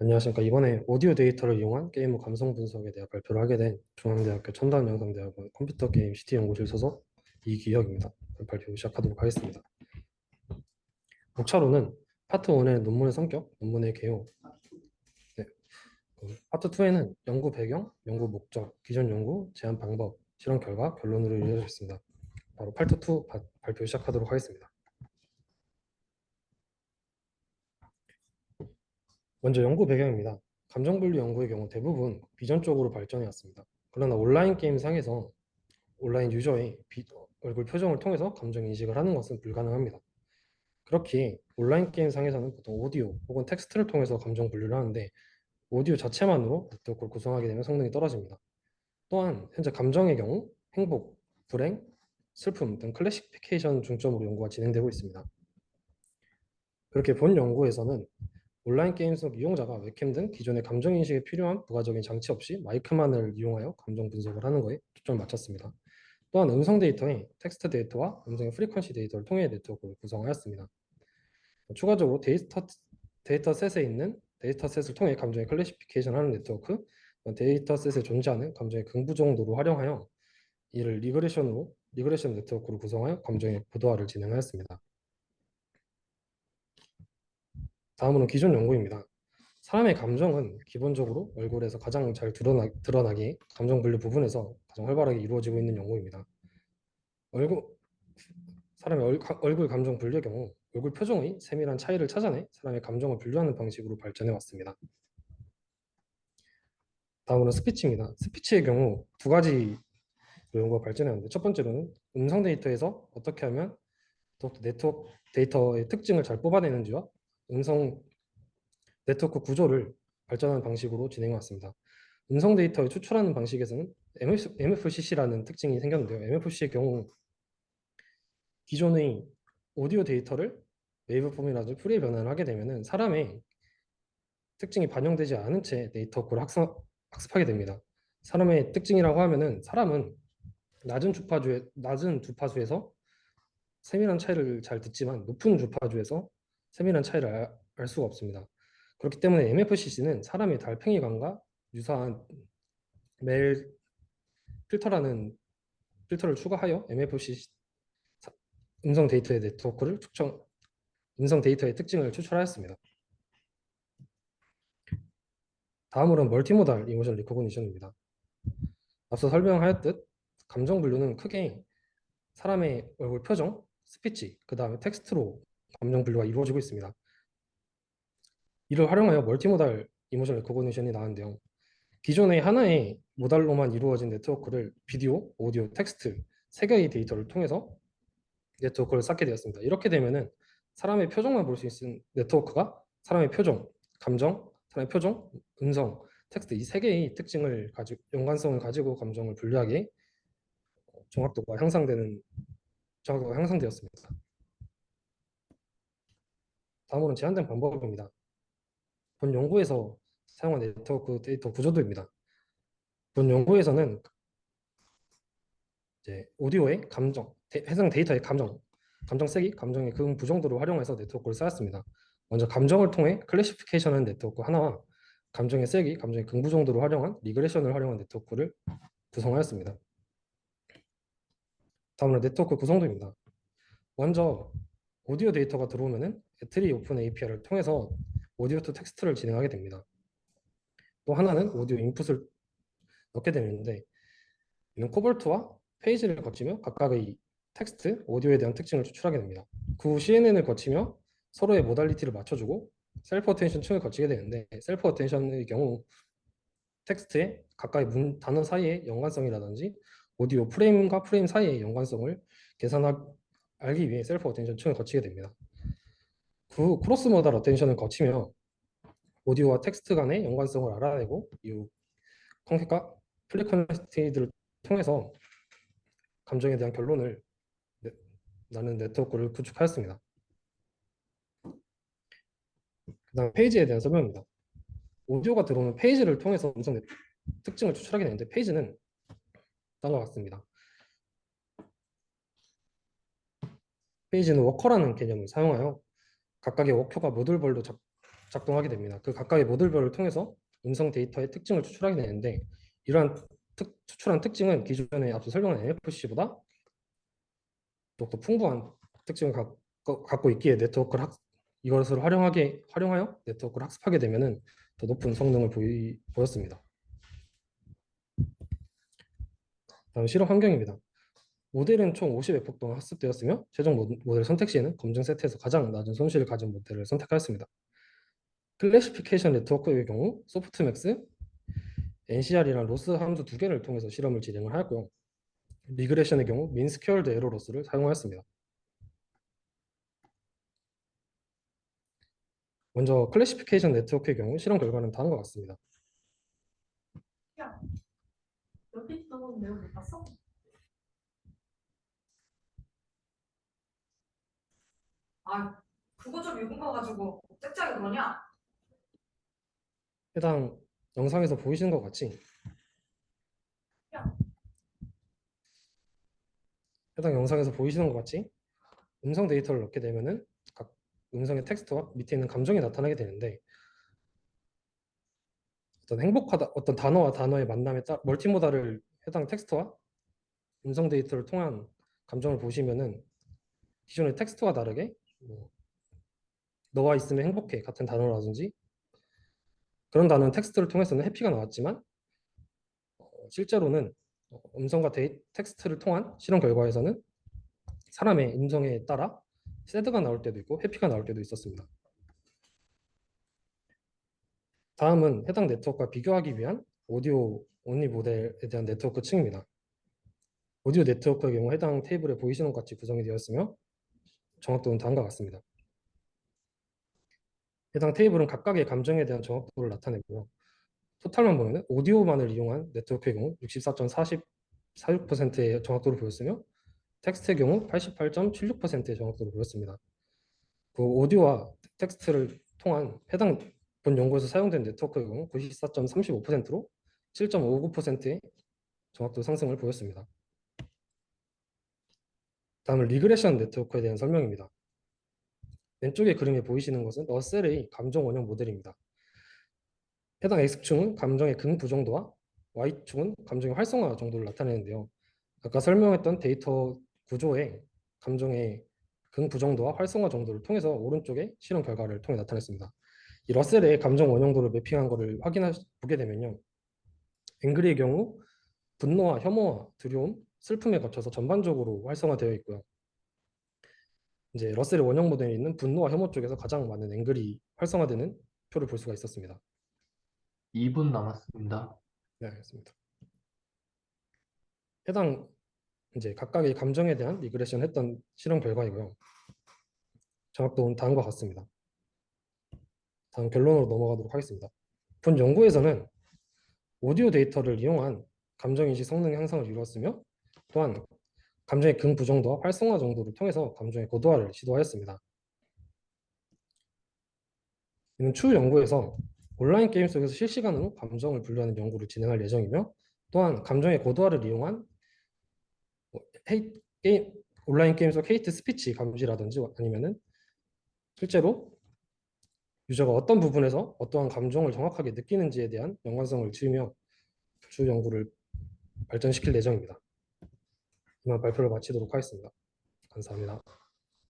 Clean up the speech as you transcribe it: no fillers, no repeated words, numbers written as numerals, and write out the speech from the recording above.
안녕하십니까. 이번에 오디오 데이터를 이용한 게임 후 감성 분석에 대해 발표를 하게 된 중앙대학교 첨단영상대학원 컴퓨터게임 CT연구실 소속 이기혁입니다. 발표 시작하도록 하겠습니다. 목차로는 파트 1의 논문의 성격, 논문의 개요, 네. 파트 2에는 연구 배경, 연구 목적, 기존 연구, 제안 방법, 실험 결과, 결론으로 이루어져 있습니다. 바로 파트 2 발표 시작하도록 하겠습니다. 먼저 연구 배경입니다. 감정분류 연구의 경우 대부분 비전 쪽으로 발전해 왔습니다. 그러나 온라인 게임 상에서 온라인 유저의 얼굴 표정을 통해서 감정 인식을 하는 것은 불가능합니다. 그렇기에 온라인 게임 상에서는 보통 오디오 혹은 텍스트를 통해서 감정 분류를 하는데 오디오 자체만으로 네트워크를 구성하게 되면 성능이 떨어집니다. 또한 현재 감정의 경우 행복, 불행, 슬픔 등 클래시피케이션 중점으로 연구가 진행되고 있습니다. 그렇게 본 연구에서는 온라인 게임 속 이용자가 웹캠 등 기존의 감정 인식에 필요한 부가적인 장치 없이 마이크만을 이용하여 감정 분석을 하는 것에 초점을 맞췄습니다. 또한 음성 데이터에 텍스트 데이터와 음성의 프리퀀시 데이터를 통해 네트워크를 구성하였습니다. 추가적으로 데이터셋에 있는 데이터셋을 통해 감정의 클래시피케이션하는 네트워크, 데이터셋에 존재하는 감정의 긍부 정도로 활용하여 이를 리그레션 네트워크로 구성하여 감정의 고도화를 진행하였습니다. 다음으로 기존 연구입니다. 사람의 감정은 기본적으로 얼굴에서 가장 잘 드러나기에 감정 분류 부분에서 가장 활발하게 이루어지고 있는 연구입니다. 얼굴, 사람의 얼굴 감정 분류의 경우 얼굴 표정의 세밀한 차이를 찾아내 사람의 감정을 분류하는 방식으로 발전해 왔습니다. 다음으로 스피치입니다. 스피치의 경우 두 가지 연구가 발전했는데 첫 번째로는 음성 데이터에서 어떻게 하면 더욱더 네트워크 데이터의 특징을 잘 뽑아내는지와 음성 네트워크 구조를 발전하는 방식으로 진행해 왔습니다. 음성 데이터를 추출하는 방식에서는 MFCC라는 특징이 생겼는데요. MFC의 경우 기존의 오디오 데이터를 웨이브 폼이라든지 푸리에 변환을 하게 되면은 사람의 특징이 반영되지 않은 채 네트워크를 학습하게 됩니다. 사람의 특징이라고 하면은 사람은 낮은 주파수에서 세밀한 차이를 잘 듣지만 높은 주파수에서 세밀한 차이를 알 수가 없습니다. 그렇기 때문에 MFCC는 사람의 달팽이관과 유사한 멜 필터라는 필터를 추가하여 MFCC 음성 데이터의 네트워크를 음성 데이터의 특징을 추출하였습니다. 다음으로는 멀티모달 이모션 리코그니션입니다. 앞서 설명하였듯 감정 분류는 크게 사람의 얼굴 표정, 스피치, 그 다음에 텍스트로 감정 분류가 이루어지고 있습니다. 이를 활용하여 멀티모달 이모션 리코그니션이 나왔는데요. 기존의 하나의 모달로만 이루어진 네트워크를 비디오, 오디오, 텍스트 세 개의 데이터를 통해서 네트워크를 쌓게 되었습니다. 이렇게 되면은 사람의 표정만 볼 수 있는 네트워크가 사람의 표정, 감정, 사람의 표정, 음성, 텍스트 이 세 개의 특징을 가지고 연관성을 가지고 감정을 분류하기에 정확도가 향상되었습니다. 다음으로는 제한된 방법입니다. 본 연구에서 사용한 네트워크 데이터 구조도입니다. 본 연구에서는 이제 오디오의 해당 데이터의 감정 세기, 감정의 극부 정도를 활용해서 네트워크를 쌓았습니다. 먼저 감정을 통해 클래시피케이션하는 네트워크 하나와 감정의 세기, 감정의 극부 정도를 활용한 리그레션을 활용한 네트워크를 구성하였습니다. 다음으로 네트워크 구성도입니다. 먼저 오디오 데이터가 들어오면은 배터리 오픈 API를 통해서 오디오 투 텍스트를 진행하게 됩니다. 또 하나는 오디오 인풋을 넣게 되는데 이는 코볼트와 페이지를 거치며 각각의 텍스트, 오디오에 대한 특징을 추출하게 됩니다. 그 후 CNN을 거치며 서로의 모달리티를 맞춰주고 셀프 어텐션 층을 거치게 되는데 셀프 어텐션의 경우 텍스트의 가까이 단어 사이의 연관성이라든지 오디오 프레임과 프레임 사이의 연관성을 알기 위해 셀프 어텐션 층을 거치게 됩니다. 그 후 크로스 모달 어텐션을 거치며 오디오와 텍스트 간의 연관성을 알아내고 이후 콘캣과 플리커넥티드를 통해서 감정에 대한 결론을 나는 네트워크를 구축하였습니다. 그다음 페이지에 대한 설명입니다. 오디오가 들어오는 페이지를 통해서 음성 특징을 추출하게 되는데 페이지는 다음과 같습니다. 페이지는 워커라는 개념을 사용하여 각각의 워커가 모듈별로 작동하게 됩니다. 그 각각의 모듈별을 통해서 음성 데이터의 특징을 추출하게 되는데 이러한 추출한 특징은 기존에 앞서 설명한 NFC보다 더욱더 풍부한 특징을 갖고 있기에 이것을 활용하여 네트워크를 학습하게 되면은 더 높은 성능을 보였습니다. 다음 실험 환경입니다. 모델은 총 50에폭 동안 학습되었으며 최종 모델 선택 시에는 검증 세트에서 가장 낮은 손실을 가진 모델을 선택하였습니다. 클래시피케이션 네트워크의 경우 소프트맥스, NCR이란 로스 함수 두 개를 통해서 실험을 진행을 하였고요. 리그레션의 경우 민 스퀘어드 에러 로스를 사용하였습니다. 먼저 클래시피케이션 네트워크의 경우 실험 결과는 다음과 같습니다. 야, 여기 있던 내용 못 봤어? 아, 그거 좀 읽은 거 가지고 짝짝이 그러냐? 해당 영상에서 보이시는 것 같이 야, 음성 데이터를 넣게 되면은 각 음성의 텍스트와 밑에 있는 감정이 나타나게 되는데 어떤 단어와 단어의 만남에 따라 멀티모달을 해당 텍스트와 음성 데이터를 통한 감정을 보시면은 기존의 텍스트와 다르게 뭐, 너와 있으면 행복해 같은 단어라든지 그런 단어는 tek스트를 통해서는 해피가 나왔지만 실제로는 음성과 텍스트를 통한 실험 결과에서는 사람의 음성에 따라 새드가 나올 때도 있고 해피가 나올 때도 있었습니다. 다음은 해당 네트워크와 비교하기 위한 오디오 온리 모델에 대한 네트워크 층입니다. 오디오 네트워크의 경우 해당 테이블에 보이시는 것 같이 구성이 되었으며 정확도는 다음과 같습니다. 해당 테이블은 각각의 감정에 대한 정확도를 나타내고요. 토탈만 보면 오디오만을 이용한 네트워크의 경우 64.46%의 정확도를 보였으며 텍스트의 경우 88.76%의 정확도를 보였습니다. 그 오디오와 텍스트를 통한 해당 본 연구에서 사용된 네트워크의 경우 94.35%로 7.59%의 정확도 상승을 보였습니다. 다음은 리그레션 네트워크에 대한 설명입니다. 왼쪽의 그림에 보이시는 것은 러셀의 감정 원형 모델입니다. 해당 X축은 감정의 긍부정도와 Y축은 감정의 활성화 정도를 나타내는데요. 아까 설명했던 데이터 구조의 감정의 긍부정도와 활성화 정도를 통해서 오른쪽의 실험 결과를 통해 나타냈습니다. 이 러셀의 감정 원형도를 매핑한 것을 보게 되면요. 앵그리의 경우 분노와 혐오와 두려움, 슬픔에 거쳐서 전반적으로 활성화되어 있고요. 이제 러셀의 원형 모델에 있는 분노와 혐오 쪽에서 가장 많은 앵글이 활성화되는 표를 볼 수가 있었습니다. 2분 남았습니다. 네, 알겠습니다. 해당 이제 각각의 감정에 대한 리그레션 했던 실험 결과이고요. 정확도는 다음과 같습니다. 다음 결론으로 넘어가도록 하겠습니다. 본 연구에서는 오디오 데이터를 이용한 감정인식 성능 향상을 이루었으며 또한 감정의 긍부정도와 활성화 정도를 통해서 감정의 고도화를 시도하였습니다. 이는 추후 연구에서 온라인 게임 속에서 실시간으로 감정을 분류하는 연구를 진행할 예정이며 또한 감정의 고도화를 이용한 게임, 온라인 게임 속 헤이트 스피치 감지라든지 아니면은 실제로 유저가 어떤 부분에서 어떠한 감정을 정확하게 느끼는지에 대한 연관성을 지으며 주 연구를 발전시킬 예정입니다. 이만 발표를 마치도록 하겠습니다. 감사합니다.